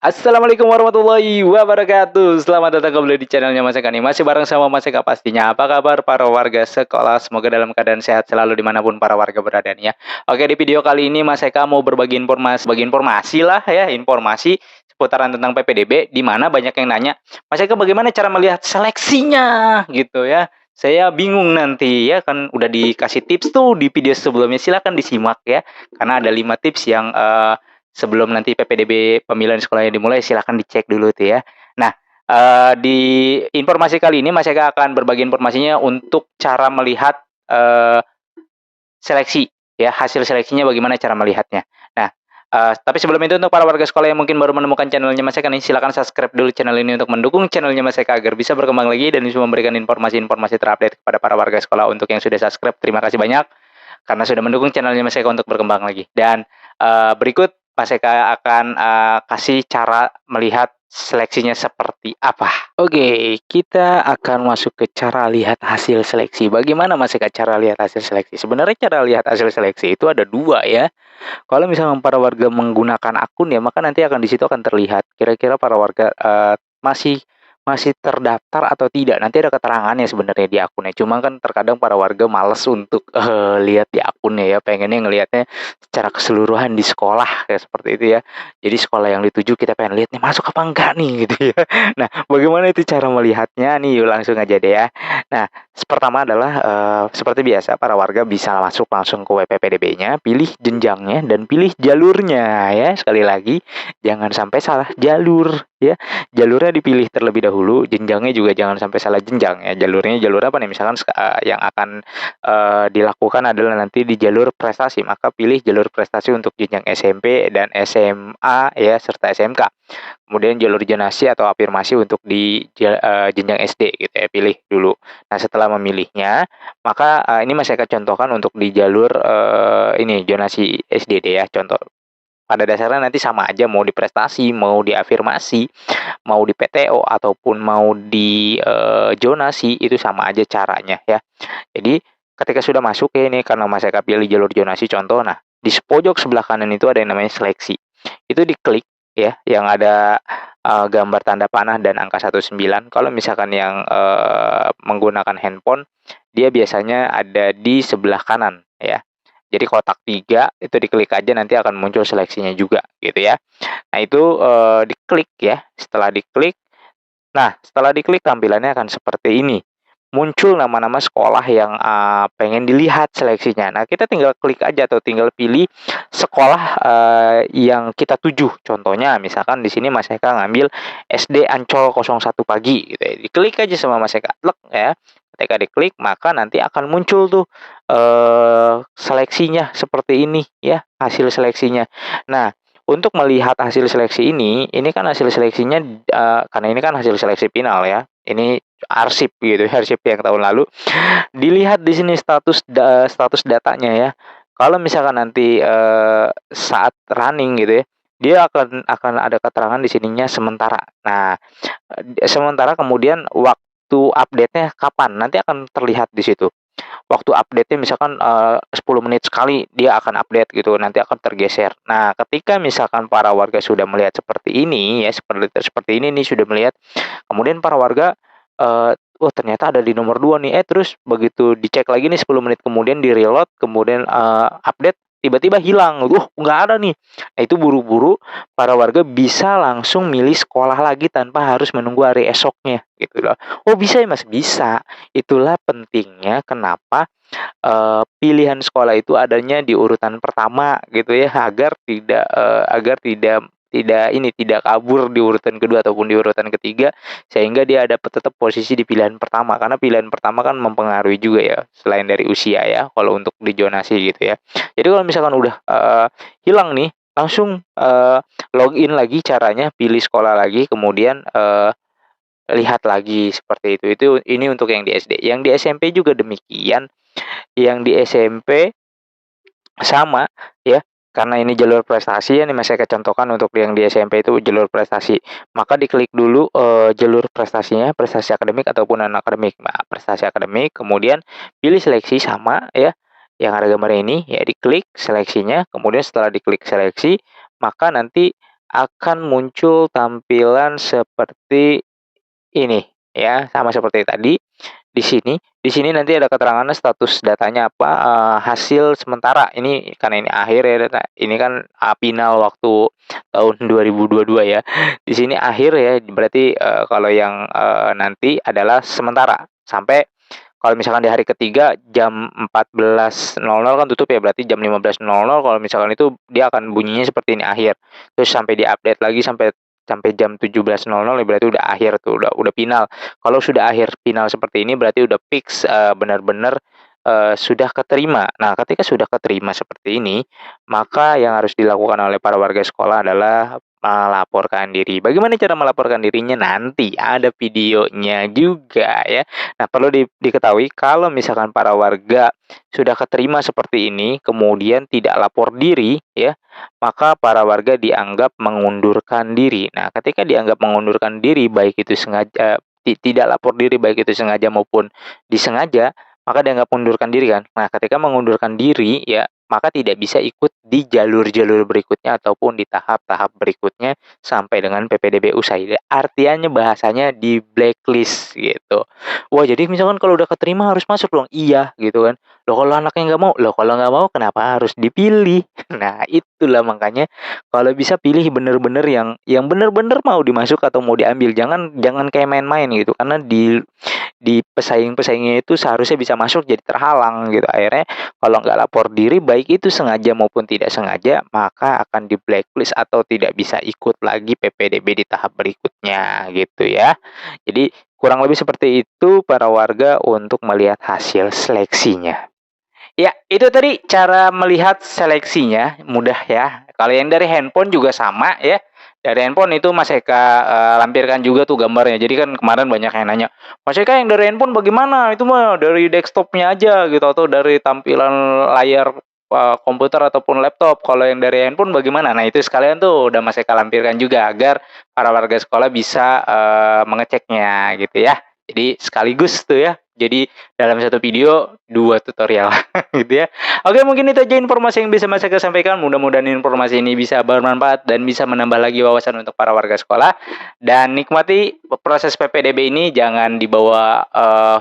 Assalamualaikum warahmatullahi wabarakatuh. Selamat datang kembali di channelnya Mas Eka nih. Masih bareng sama Mas Eka pastinya. Apa kabar para warga sekolah? Semoga dalam keadaan sehat selalu dimanapun para warga berada nih ya. Oke, di video kali ini Mas Eka mau berbagi informasi lah ya, informasi seputaran tentang PPDB, di mana banyak yang nanya, Mas Eka bagaimana cara melihat seleksinya gitu ya. Saya bingung nanti ya, kan udah dikasih tips tuh di video sebelumnya, silahkan disimak ya. Karena ada 5 tips yang sebelum nanti PPDB pemilihan sekolahnya dimulai, silahkan dicek dulu tuh ya. Nah, di informasi kali ini Mas Eka akan berbagi informasinya untuk cara melihat, eee, seleksi ya, hasil seleksinya bagaimana cara melihatnya. Nah, tapi sebelum itu untuk para warga sekolah yang mungkin baru menemukan channelnya Mas Eka nih, silakan subscribe dulu channel ini untuk mendukung channelnya Mas Eka agar bisa berkembang lagi dan bisa memberikan informasi-informasi terupdate kepada para warga sekolah. Untuk yang sudah subscribe, terima kasih banyak karena sudah mendukung channelnya Mas Eka untuk berkembang lagi. Dan berikut Mas Eka akan kasih cara melihat seleksinya seperti apa. Oke, kita akan masuk ke cara lihat hasil seleksi. Bagaimana Mas Eka cara lihat hasil seleksi? Sebenarnya cara lihat hasil seleksi itu ada dua ya. Kalau misalnya para warga menggunakan akun ya, maka nanti akan di situ akan terlihat kira-kira para warga, masih masih terdaftar atau tidak. Nanti ada keterangannya sebenarnya di akunnya. Cuma kan terkadang para warga males untuk, lihat di akunnya ya, pengennya ngelihatnya secara keseluruhan di sekolah, kayak seperti itu ya. Jadi sekolah yang dituju kita pengen lihat nih, masuk apa enggak nih, gitu ya. Nah, bagaimana itu cara melihatnya nih? Yuk langsung aja deh ya. Nah, pertama adalah, seperti biasa para warga bisa masuk langsung ke WPPDB-nya, pilih jenjangnya dan pilih jalurnya ya. Sekali lagi, jangan sampai salah jalur ya. Jalurnya dipilih terlebih dahulu, jenjangnya juga jangan sampai salah jenjang ya. Jalurnya jalur apa nih? Misalkan yang akan, dilakukan adalah nanti di jalur prestasi, maka pilih jalur prestasi untuk jenjang SMP dan SMA ya, serta SMK. Kemudian jalur zonasi atau afirmasi untuk di jenjang SD gitu ya, pilih dulu. Nah, setelah memilihnya, maka, ini masih akan contohkan untuk di jalur, ini zonasi SD deh ya, contoh. Pada dasarnya nanti sama aja mau di prestasi, mau di afirmasi, mau di PTO ataupun mau di, zonasi itu sama aja caranya ya. Jadi ketika sudah masuk ya ini karena Mas Eka pilih jalur zonasi contoh, nah di pojok sebelah kanan itu ada yang namanya seleksi. Itu diklik ya, yang ada, gambar tanda panah dan angka 19. Kalau misalkan yang, menggunakan handphone, dia biasanya ada di sebelah kanan ya. Jadi kotak 3 itu diklik aja nanti akan muncul seleksinya juga gitu ya. Nah itu, diklik ya, setelah diklik tampilannya akan seperti ini. Muncul nama-nama sekolah yang, pengen dilihat seleksinya. Nah, kita tinggal klik aja atau tinggal pilih sekolah, yang kita tuju. Contohnya misalkan di sini Mas Eka ngambil SD Ancol 01 Pagi gitu ya. Diklik aja sama Mas Eka, ya. Ketika diklik maka nanti akan muncul tuh, seleksinya seperti ini ya, hasil seleksinya. Nah, untuk melihat hasil seleksi ini kan hasil seleksinya, karena ini kan hasil seleksi final ya, ini arsip gitu ya, arsip yang tahun lalu. Dilihat di sini status datanya ya. Kalau misalkan nanti, saat running gitu ya, dia akan ada keterangan di sininya sementara. Nah, sementara kemudian waktu update-nya kapan, nanti akan terlihat di situ. Waktu update-nya misalkan, 10 menit sekali dia akan update gitu, nanti akan tergeser. Nah, ketika misalkan para warga sudah melihat seperti ini ya, seperti seperti ini nih sudah melihat, kemudian para warga, "Oh ternyata ada di nomor 2 nih." Terus begitu dicek lagi nih 10 menit kemudian di-reload, kemudian, update, tiba-tiba hilang, nggak ada nih." Nah, itu buru-buru para warga bisa langsung milih sekolah lagi tanpa harus menunggu hari esoknya, gitu loh. "Oh bisa ya Mas?" Bisa. Itulah pentingnya kenapa, pilihan sekolah itu adanya di urutan pertama gitu ya, agar tidak kabur di urutan kedua ataupun di urutan ketiga, sehingga dia dapat tetap posisi di pilihan pertama. Karena pilihan pertama kan mempengaruhi juga ya, selain dari usia ya, kalau untuk di zonasi gitu ya. Jadi kalau misalkan udah, hilang nih, langsung, login lagi caranya, pilih sekolah lagi, kemudian, lihat lagi seperti itu. Ini untuk yang di SD. Yang di SMP juga demikian. Yang di SMP sama ya, karena ini jalur prestasi ya, nih Mas saya contohkan untuk yang di SMP itu jalur prestasi. Maka diklik dulu, jalur prestasinya, prestasi akademik ataupun non-akademik. Nah, prestasi akademik, kemudian pilih seleksi sama ya, yang ada gambarnya ini, ya diklik seleksinya, kemudian setelah diklik seleksi, maka nanti, akan muncul tampilan seperti ini ya, sama seperti tadi. Di sini nanti ada keterangannya status datanya apa, hasil sementara. Ini karena ini akhir ya data, ini kan, final waktu tahun 2022 ya. Di sini akhir ya, berarti, kalau yang, nanti adalah sementara, sampai kalau misalkan di hari ketiga jam 14.00 kan tutup ya, berarti jam 15.00 kalau misalkan itu dia akan bunyinya seperti ini akhir. Terus sampai di-update lagi sampai sampai jam 17.00 ya berarti udah akhir tuh, udah final. Kalau sudah akhir final seperti ini berarti udah fix, benar-benar, sudah keterima. Nah, ketika sudah keterima seperti ini, maka yang harus dilakukan oleh para warga sekolah adalah melaporkan diri. Bagaimana cara melaporkan dirinya? Nanti ada videonya juga ya. Nah, perlu diketahui kalau misalkan para warga sudah keterima seperti ini, kemudian tidak lapor diri ya, maka para warga dianggap mengundurkan diri. Nah, ketika dianggap mengundurkan diri, baik itu sengaja tidak lapor diri, baik itu sengaja maupun disengaja, maka dianggap mengundurkan diri kan. Nah, ketika mengundurkan diri ya, maka tidak bisa ikut di jalur-jalur berikutnya ataupun di tahap-tahap berikutnya sampai dengan PPDB usai. Artiannya bahasanya di blacklist gitu. Wah, jadi misalkan kalau udah keterima harus masuk dong? Iya gitu kan. Loh kalau anaknya nggak mau? Loh kalau nggak mau kenapa harus dipilih? Nah, itulah makanya kalau bisa pilih bener-bener yang bener-bener mau dimasuk atau mau diambil. Jangan jangan kayak main-main gitu. Karena di pesaing-pesaingnya itu seharusnya bisa masuk jadi terhalang gitu. Akhirnya kalau nggak lapor diri baik itu sengaja maupun tidak sengaja maka akan di blacklist atau tidak bisa ikut lagi PPDB di tahap berikutnya gitu ya. Jadi kurang lebih seperti itu para warga untuk melihat hasil seleksinya. Ya, itu tadi cara melihat seleksinya, mudah ya. Kalau yang dari handphone juga sama ya. Dari handphone itu Mas Eka, lampirkan juga tuh gambarnya. Jadi kan kemarin banyak yang nanya, "Mas Eka yang dari handphone bagaimana? Itu mah dari desktopnya aja gitu atau dari tampilan layar, komputer ataupun laptop. Kalau yang dari handphone bagaimana?" Nah, itu sekalian tuh udah Mas Eka lampirkan juga agar para warga sekolah bisa, mengeceknya gitu ya. Jadi sekaligus tuh ya. Jadi dalam satu video 2 tutorial gitu ya. Oke, mungkin itu aja informasi yang bisa Mas Eka sampaikan. Mudah-mudahan informasi ini bisa bermanfaat dan bisa menambah lagi wawasan untuk para warga sekolah. Dan nikmati proses PPDB ini, jangan dibawa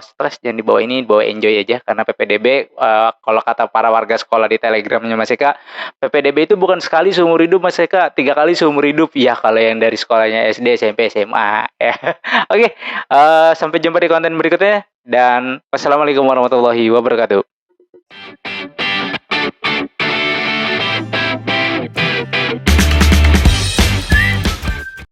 stres, jangan dibawa ini, dibawa enjoy aja karena PPDB, kalau kata para warga sekolah di Telegramnya Mas Eka, PPDB itu bukan sekali seumur hidup Mas Eka, 3 kali seumur hidup. Ya kalau yang dari sekolahnya SD, SMP, SMA ya. Oke, sampai jumpa di konten berikutnya dan wassalamualaikum warahmatullahi wabarakatuh.